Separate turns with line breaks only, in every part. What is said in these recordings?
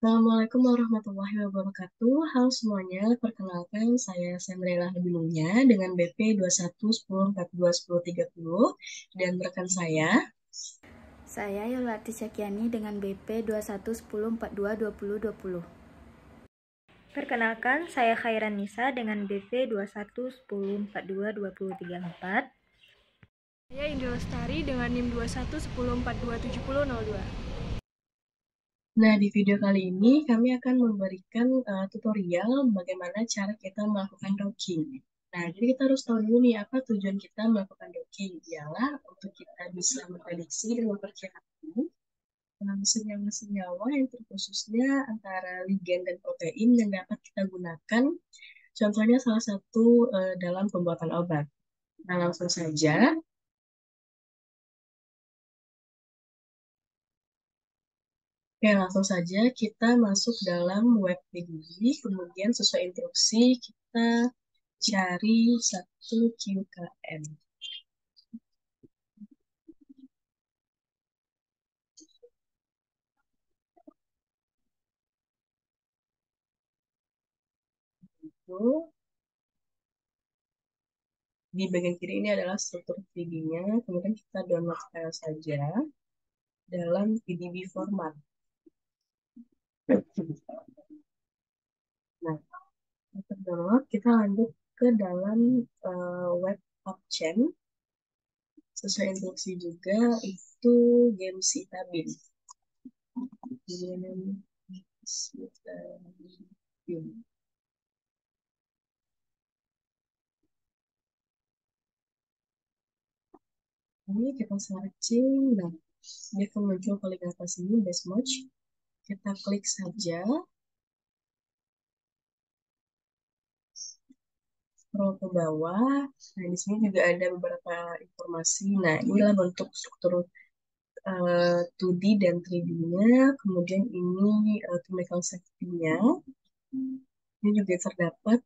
Assalamualaikum warahmatullahi wabarakatuh. Halo semuanya, perkenalkan saya Semrela Habinunya dengan BP 2110421030 dan rekan saya.
Saya Yolati Syakiani dengan BP 2110422020.
Perkenalkan, saya Khairan Nisa dengan BP 2110422034.
Saya Indra Lestari dengan NIM 2110427002.
Nah, di video kali ini kami akan memberikan tutorial bagaimana cara kita melakukan docking. Nah, jadi kita harus tahu dulu nih apa tujuan kita melakukan docking. Ialah untuk kita bisa memprediksi dan memperkirakan senyawa-senyawa yang terkhususnya antara ligan dan protein yang dapat kita gunakan. Contohnya salah satu dalam pembuatan obat. Nah, langsung saja. Oke, langsung saja kita masuk dalam web PDB, kemudian sesuai instruksi kita cari satu QKM. Itu di bagian kiri ini adalah struktur PDB-nya, kemudian kita download file saja dalam PDB format. Nah, untuk download kita lanjut ke dalam web option. Sesuai instruksi juga itu game Citabin. Game Citabin. Ini kita searching, nah dia akan muncul paling atas ini best match. Kita klik saja, scroll ke bawah. Nah, di sini juga ada beberapa informasi. Nah, inilah bentuk struktur 2D dan 3D-nya. Kemudian ini chemical safety-nya. Ini juga terdapat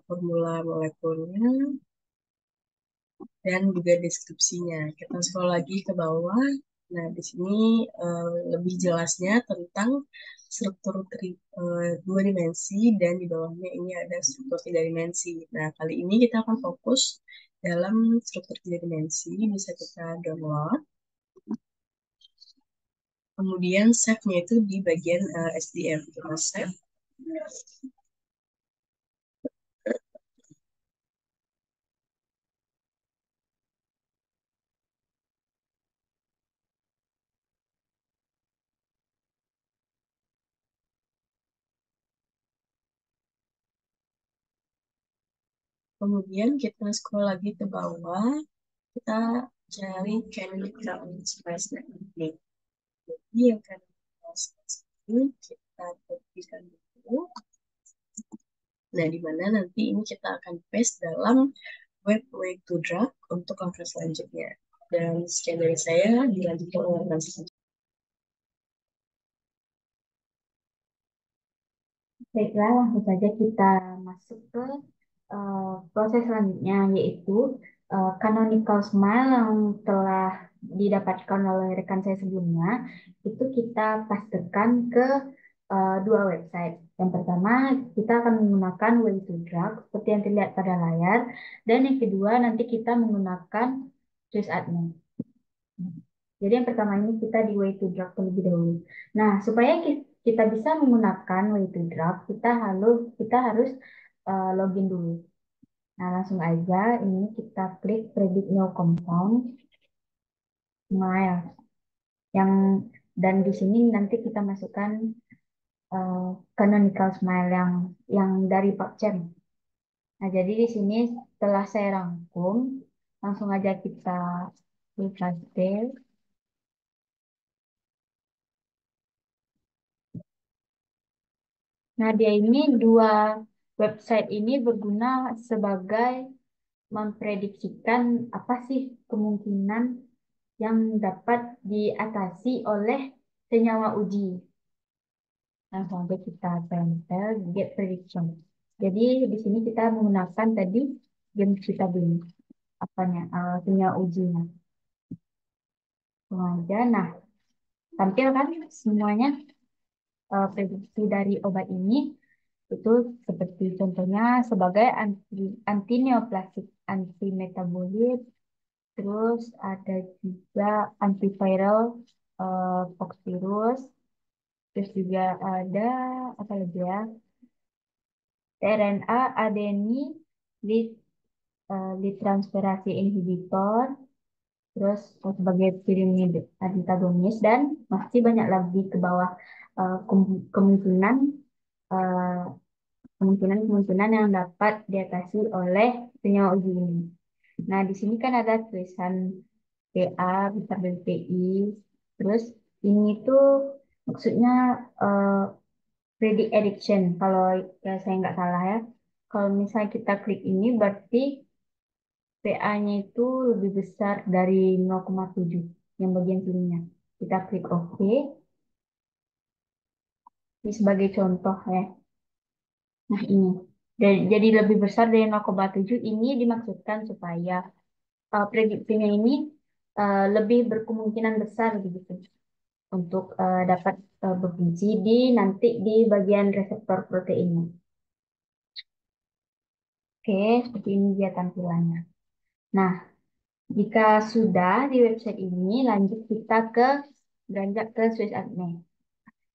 formula molekulnya dan juga deskripsinya. Kita scroll lagi ke bawah. Nah, di sini lebih jelasnya tentang struktur dua dimensi dan di bawahnya ini ada struktur tiga dimensi. Nah, kali ini kita akan fokus dalam struktur tiga dimensi. Bisa kita download. Kemudian save-nya itu di bagian SDF. Kita save. Kemudian kita scroll lagi ke bawah. Kita cari canonical space ini. Jadi yang canonical space ini kita kopikan dulu. Nah, di mana nanti ini kita akan paste dalam web way to draft untuk langkah selanjutnya. Dan sekian dari saya, dilanjutkan oleh Nancy.
Baiklah, langsung saja kita masuk ke proses selanjutnya, yaitu canonical smile yang telah didapatkan oleh rekan saya sebelumnya. Itu kita pastekan ke dua website. Yang pertama, kita akan menggunakan way to drag seperti yang terlihat pada layar. Dan yang kedua, nanti kita menggunakan choose admin. Jadi yang pertama ini kita di way to drag terlebih dahulu. Nah, supaya kita bisa menggunakan way to drag, kita harus login dulu. Nah, langsung aja ini kita klik predict new compound smile. Yang dan di sini nanti kita masukkan canonical smile yang dari PubChem. Nah, jadi di sini setelah saya rangkum, langsung aja kita klik paste. Nah, dia ini dua website ini berguna sebagai memprediksikan apa sih kemungkinan yang dapat diatasi oleh senyawa uji. Langsung aja kita tempel get prediction. Jadi di sini kita menggunakan tadi game kita dulu apanya senyawa ujinya. Langsung aja. Nah, tampil kan semuanya. prediksi dari obat ini itu seperti contohnya sebagai anti neoplastik, anti metabolit, terus ada juga antiviral pox virus, terus juga ada apa lagi ya? RNA litransferasi inhibitor, terus sebagai pirimid antagonis dan masih banyak lagi ke bawah kemungkinan eh, kemungkinan yang dapat diatasi oleh senyawa uji ini. Nah, di sini kan ada tulisan PA besar dari PI. Terus ini tuh maksudnya eh, predict addiction. Kalau ya saya nggak salah ya. Kalau misalnya kita klik ini berarti PA-nya itu lebih besar dari 0,7 yang bagian sininya. Kita klik OK. Ini sebagai contoh ya. Nah ini. Jadi lebih besar dari 0,7 ini dimaksudkan supaya prediksinya ini lebih berkemungkinan besar begitu untuk dapat berfungsi nanti di bagian reseptor proteinnya. Oke, seperti ini dia tampilannya. Nah, jika sudah di website ini, lanjut kita beranjak ke Swiss Acne.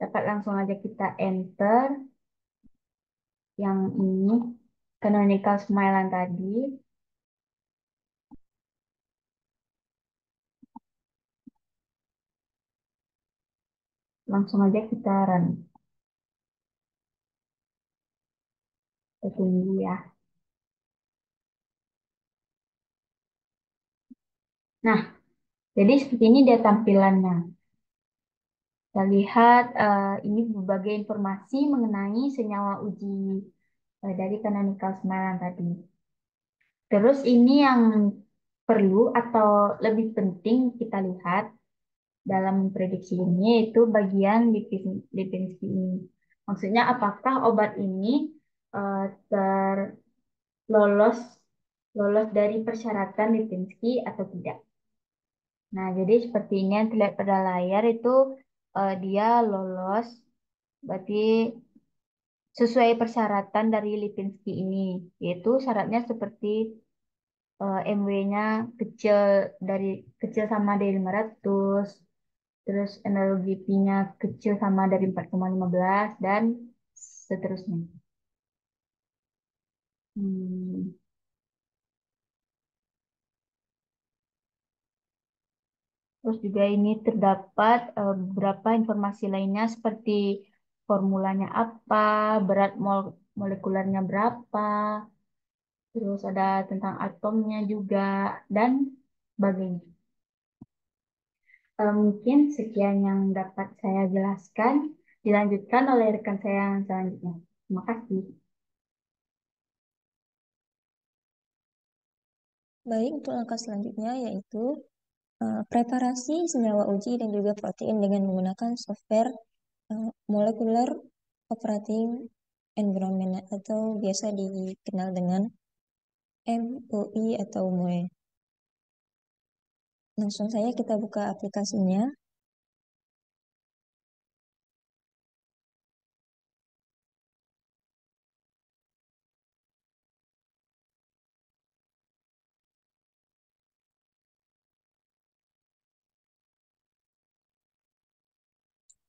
Dapat langsung aja kita enter yang ini, canonical smile yang tadi. Langsung aja kita run. Kita tunggu ya. Nah, jadi seperti ini dia tampilannya. Kita lihat ini berbagai informasi mengenai senyawa uji dari canonical smile yang tadi. Terus ini yang perlu atau lebih penting kita lihat dalam prediksi ini yaitu bagian Lipinski ini. Maksudnya apakah obat ini terlolos lolos dari persyaratan Lipinski atau tidak. Nah, jadi seperti ini yang terlihat pada layar itu dia lolos, berarti sesuai persyaratan dari Lipinski ini, yaitu syaratnya seperti MW-nya kecil dari kecil sama dari 500, terus analogi pi-nya kecil sama dari 4,15 dan seterusnya. Hmm. Terus juga ini terdapat beberapa informasi lainnya seperti formulanya apa, berat molekulernya berapa, terus ada tentang atomnya juga, dan sebagainya. Mungkin sekian yang dapat saya jelaskan. Dilanjutkan oleh rekan saya yang selanjutnya. Terima kasih.
Baik, untuk langkah selanjutnya yaitu preparasi senyawa uji dan juga protein dengan menggunakan software Molecular Operating Environment atau biasa dikenal dengan MOE atau MOE. Langsung saja kita buka aplikasinya.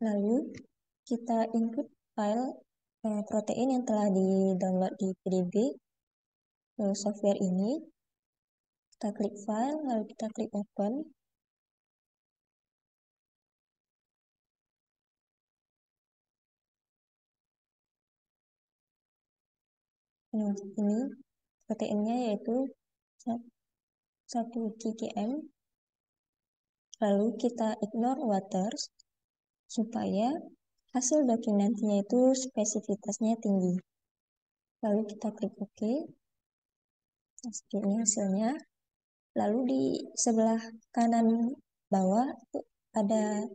Lalu kita input file protein yang telah di-download di PDB ke software ini. Kita klik file, lalu kita klik open. Nah, ini proteinnya yaitu 1 ggm. Lalu kita ignore waters supaya hasil docking nantinya itu spesifitasnya tinggi. Lalu kita klik OK. Nah, ini hasilnya. Lalu di sebelah kanan bawah itu ada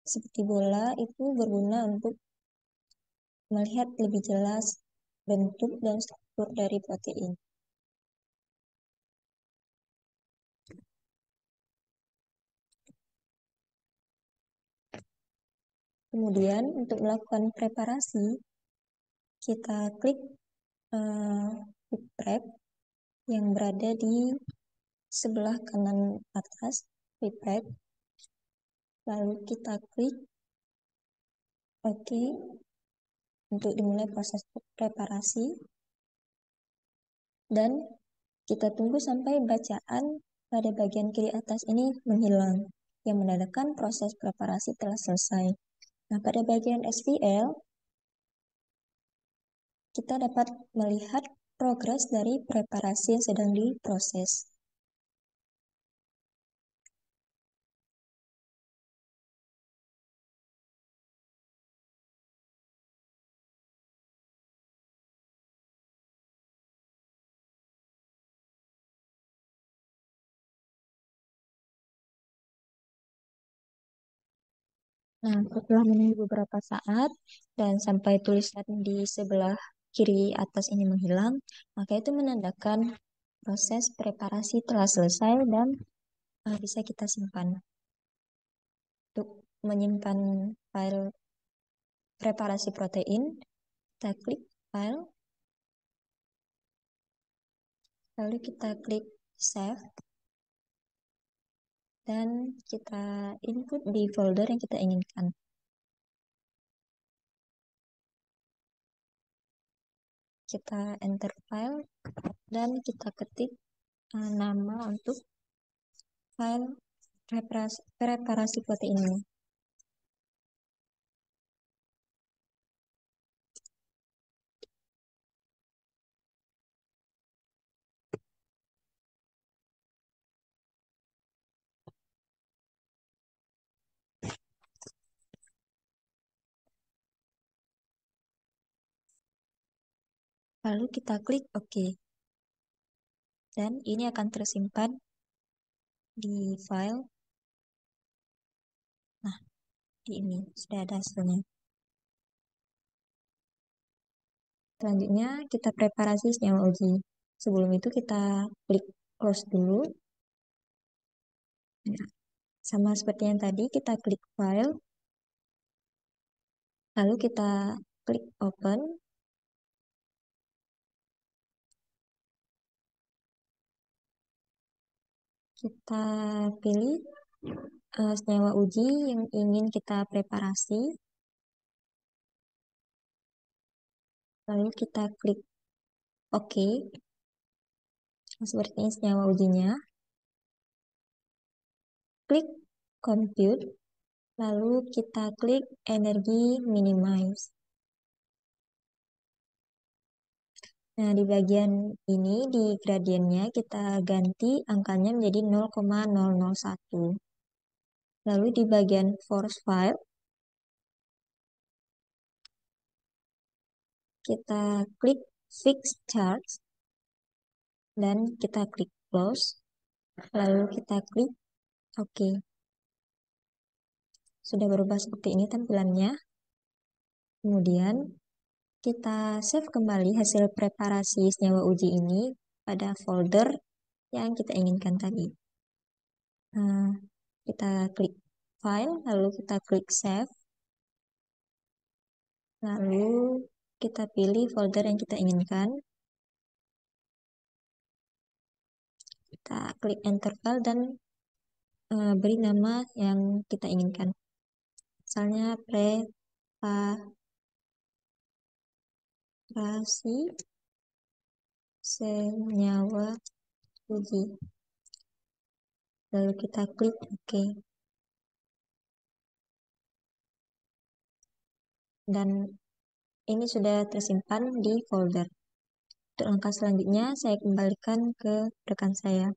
seperti bola, itu berguna untuk melihat lebih jelas bentuk dan struktur dari protein. Kemudian untuk melakukan preparasi, kita klik quick prep yang berada di sebelah kanan atas quick prep. Lalu kita klik OK untuk dimulai proses preparasi. Dan kita tunggu sampai bacaan pada bagian kiri atas ini menghilang, yang menandakan proses preparasi telah selesai. Nah, pada bagian SVL, kita dapat melihat progres dari preparasi yang sedang diproses. Nah, setelah menunggu beberapa saat dan sampai tulisan di sebelah kiri atas ini menghilang, maka itu menandakan proses preparasi telah selesai dan bisa kita simpan. Untuk menyimpan file preparasi protein, kita klik file, lalu kita klik save, dan kita input di folder yang kita inginkan. Kita enter file dan kita ketik nama untuk file preparasi protein ini. Lalu kita klik OK. Dan ini akan tersimpan di file. Nah, di ini sudah ada hasilnya. Selanjutnya kita preparasi senyawa uji. Sebelum itu kita klik close dulu. Nah, sama seperti yang tadi, kita klik file. Lalu kita klik open. Kita pilih senyawa uji yang ingin kita preparasi. Lalu kita klik OK. Seperti ini senyawa ujinya. Klik compute. Lalu kita klik energi minimize. Nah, di bagian ini, di gradiennya, kita ganti angkanya menjadi 0,001. Lalu di bagian force file, kita klik fix charge, dan kita klik close. Lalu kita klik OK. Sudah berubah seperti ini tampilannya. Kemudian, kita save kembali hasil preparasi senyawa uji ini pada folder yang kita inginkan tadi. Nah, kita klik file, lalu kita klik save, lalu kita pilih folder yang kita inginkan. Kita klik enter file dan beri nama yang kita inginkan. Misalnya preparasi senyawa uji. Lalu kita klik OK. Dan ini sudah tersimpan di folder. Untuk langkah selanjutnya, saya kembalikan ke rekan saya.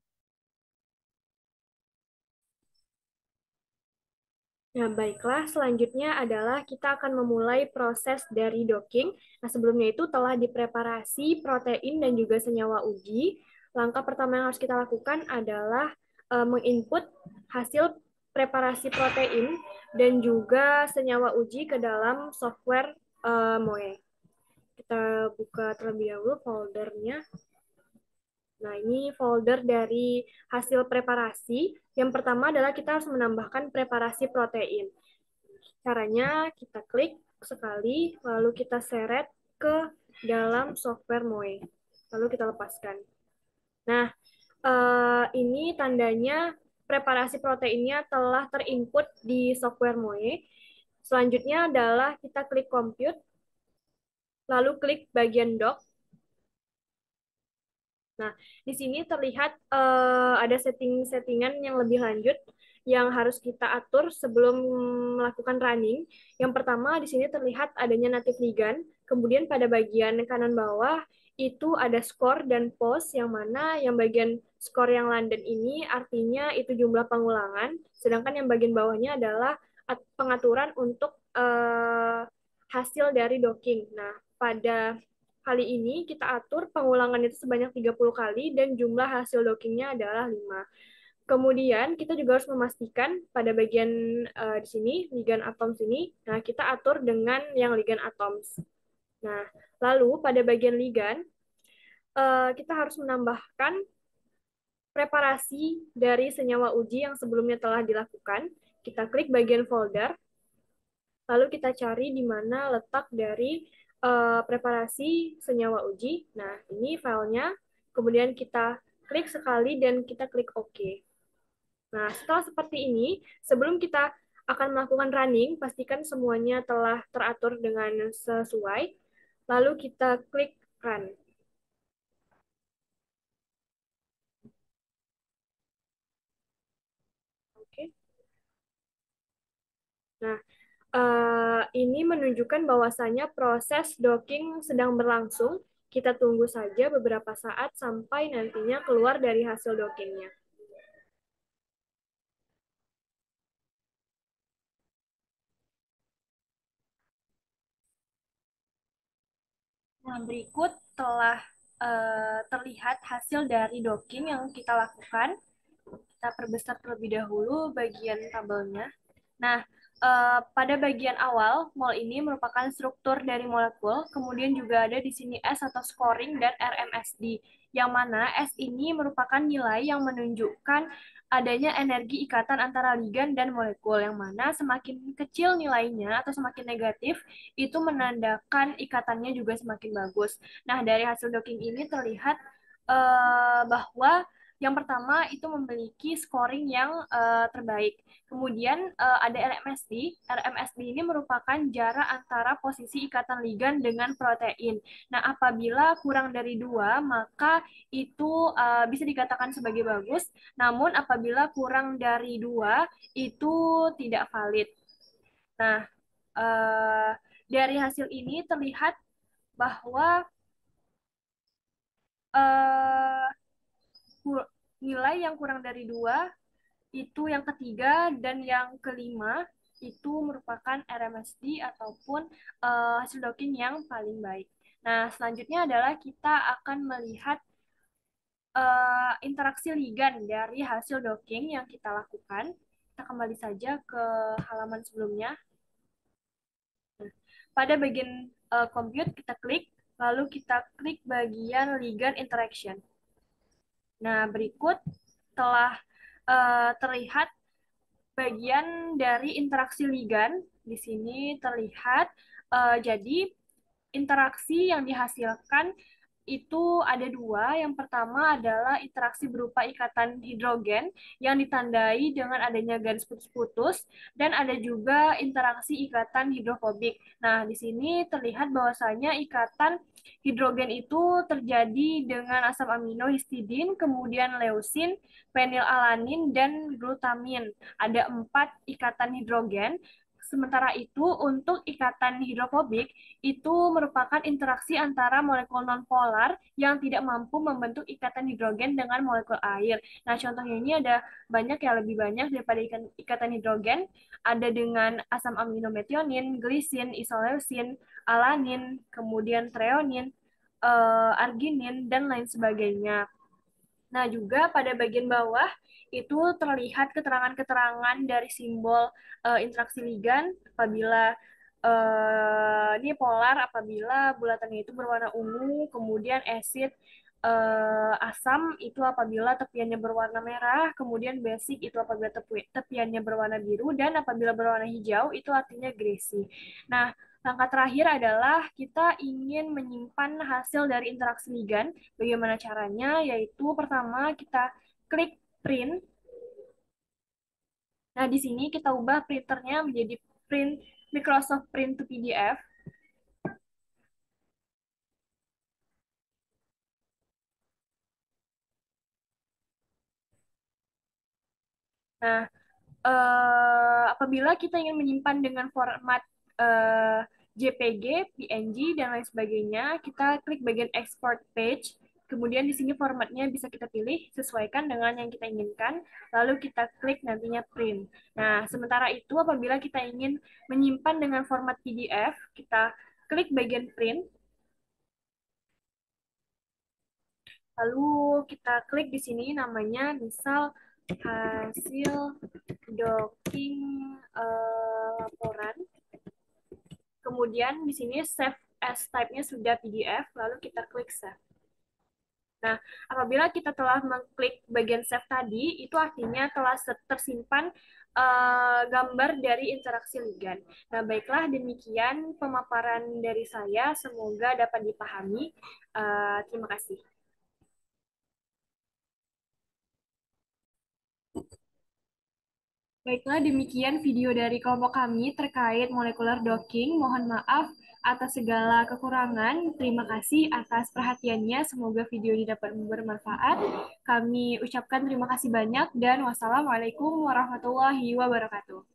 Nah, baiklah, selanjutnya adalah kita akan memulai proses dari docking. Nah, sebelumnya itu telah dipreparasi protein dan juga senyawa uji. Langkah pertama yang harus kita lakukan adalah menginput hasil preparasi protein dan juga senyawa uji ke dalam software MOE. Kita buka terlebih dahulu foldernya. Nah, ini folder dari hasil preparasi. Yang pertama adalah kita harus menambahkan preparasi protein. Caranya kita klik sekali, lalu kita seret ke dalam software Moe. Lalu kita lepaskan. Nah, ini tandanya preparasi proteinnya telah terinput di software Moe. Selanjutnya adalah kita klik compute, lalu klik bagian doc. Nah, di sini terlihat ada setting-settingan yang lebih lanjut yang harus kita atur sebelum melakukan running. Yang pertama, di sini terlihat adanya native ligand. Kemudian pada bagian kanan bawah itu ada score dan pose, yang mana yang bagian score yang London ini artinya itu jumlah pengulangan, sedangkan yang bagian bawahnya adalah pengaturan untuk hasil dari docking. Nah, pada kali ini kita atur pengulangan itu sebanyak 30 kali dan jumlah hasil dockingnya adalah 5. Kemudian kita juga harus memastikan pada bagian di sini, ligand atoms ini, nah kita atur dengan yang ligand atoms. Nah, lalu pada bagian ligand, kita harus menambahkan preparasi dari senyawa uji yang sebelumnya telah dilakukan. Kita klik bagian folder, lalu kita cari di mana letak dari preparasi senyawa uji. Nah, ini filenya. Kemudian kita klik sekali dan kita klik OK. Nah, setelah seperti ini, sebelum kita akan melakukan running, pastikan semuanya telah teratur dengan sesuai. Lalu kita klik run. Oke. Nah, ini menunjukkan bahwasanya proses docking sedang berlangsung. Kita tunggu saja beberapa saat sampai nantinya keluar dari hasil dockingnya. Nah, berikut telah terlihat hasil dari docking yang kita lakukan. Kita perbesar terlebih dahulu bagian tabelnya. Nah, pada bagian awal, mol ini merupakan struktur dari molekul, kemudian juga ada di sini S atau scoring dan RMSD, yang mana S ini merupakan nilai yang menunjukkan adanya energi ikatan antara ligan dan molekul, yang mana semakin kecil nilainya atau semakin negatif, itu menandakan ikatannya juga semakin bagus. Nah, dari hasil docking ini terlihat bahwa yang pertama itu memiliki scoring yang terbaik. Kemudian ada RMSD. RMSD ini merupakan jarak antara posisi ikatan ligan dengan protein. Nah, apabila kurang dari 2, maka itu bisa dikatakan sebagai bagus. Namun apabila kurang dari 2, itu tidak valid. Nah, dari hasil ini terlihat bahwa nilai yang kurang dari 2 itu yang ketiga dan yang kelima itu merupakan RMSD ataupun hasil docking yang paling baik. Nah, selanjutnya adalah kita akan melihat interaksi ligan dari hasil docking yang kita lakukan. Kita kembali saja ke halaman sebelumnya. Nah, pada bagian compute kita klik, lalu kita klik bagian ligand interaction. Nah, berikut telah terlihat bagian dari interaksi ligan. Di sini terlihat, jadi interaksi yang dihasilkan itu ada 2. Yang pertama adalah interaksi berupa ikatan hidrogen yang ditandai dengan adanya garis putus-putus, dan ada juga interaksi ikatan hidrofobik. Nah, di sini terlihat bahwasanya ikatan hidrogen itu terjadi dengan asam amino histidin, kemudian leusin, fenilalanin, dan glutamin. Ada 4 ikatan hidrogen. Sementara itu, untuk ikatan hidrofobik, itu merupakan interaksi antara molekul nonpolar yang tidak mampu membentuk ikatan hidrogen dengan molekul air. Nah, contohnya ini ada banyak, ya, lebih banyak daripada ikatan hidrogen. Ada dengan asam amino metionin, glisin, isoleusin, alanin, kemudian treonin, arginin, dan lain sebagainya. Nah, juga pada bagian bawah itu terlihat keterangan-keterangan dari simbol interaksi ligan apabila ini polar, apabila bulatannya itu berwarna ungu, kemudian acid asam itu apabila tepiannya berwarna merah, kemudian basic itu apabila tepiannya berwarna biru, dan apabila berwarna hijau itu artinya greasy. Nah, langkah terakhir adalah kita ingin menyimpan hasil dari interaksi ligan. Bagaimana caranya? Yaitu pertama kita klik print. Nah, di sini kita ubah printernya menjadi print Microsoft Print to PDF. Nah, apabila kita ingin menyimpan dengan format JPG, PNG, dan lain sebagainya, kita klik bagian Export Page. Kemudian di sini formatnya bisa kita pilih, sesuaikan dengan yang kita inginkan, lalu kita klik nantinya Print. Nah, sementara itu apabila kita ingin menyimpan dengan format PDF, kita klik bagian Print, lalu kita klik di sini namanya misal hasil docking laporan. Kemudian di sini save as type-nya sudah PDF, lalu kita klik save. Nah, apabila kita telah mengklik bagian save tadi, itu artinya telah tersimpan gambar dari interaksi ligan. Nah, baiklah demikian pemaparan dari saya. Semoga dapat dipahami. Terima kasih. Baiklah, demikian video dari kelompok kami terkait molekular docking. Mohon maaf atas segala kekurangan. Terima kasih atas perhatiannya. Semoga video ini dapat bermanfaat. Kami ucapkan terima kasih banyak dan wassalamualaikum warahmatullahi wabarakatuh.